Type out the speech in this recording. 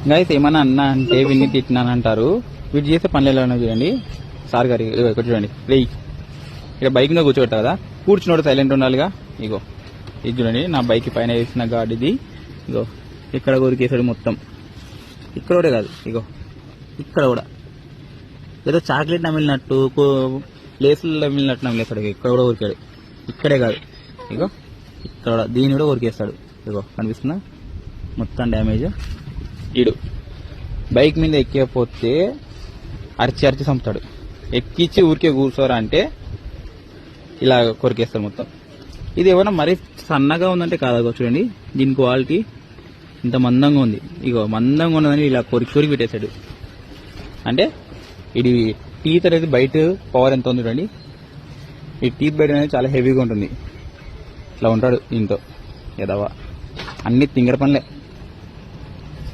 ఇంకా అయితే ఏమన్నా అన్నా అంటే విన్ని తిట్టినానంటారు. వీడు చేసే పనులు ఎలా ఉన్నాయి చూడండి. సార్ గారి ఇక్కడ చూడండి, వెయ్యి ఇక్కడ బైక్ మీద కూర్చోబెట్టా కదా, కూర్చున్నోడు సైలెంట్ ఉండాలిగా. ఇగో ఇది చూడండి, నా బైక్ పైన వేసిన గాడిది. ఇగో ఇక్కడ కొరికేసాడు మొత్తం. ఇక్కడ కూడా కాదు, ఇగో ఇక్కడ కూడా ఏదో చాక్లెట్ నమిలినట్టు, ప్లేసులు నమిలినట్టు నమిలేస్తాడు. ఇక్కడ కూడా కొరికాడు. ఇక్కడే కాదు, ఇగో ఇక్కడ దీన్ని కూడా కొరికేస్తాడు. ఇగో కనిపిస్తుందా మొత్తం డ్యామేజ్. ఈడు బైక్ మీద ఎక్కిపోతే అరిచి అరిచి చంపుతాడు. ఎక్కించి ఊరికే కూర్చోరా అంటే ఇలా కొరికేస్తాడు మొత్తం. ఇది ఏమైనా మరీ సన్నగా ఉందంటే కాదు. చూడండి దీని క్వాలిటీ ఇంత మందంగా ఉంది. ఇగో మందంగా ఉన్నదని ఇలా కొరికి కొరికి పెట్టేశాడు. అంటే ఇది టీత్ అనేది బయట పవర్ ఎంత ఉంది చూడండి. ఈ టీత్ బయట అనేది చాలా హెవీగా ఉంటుంది. ఇట్లా ఉంటాడు దీంతో ఎదవా. అన్ని తింగర పనులే.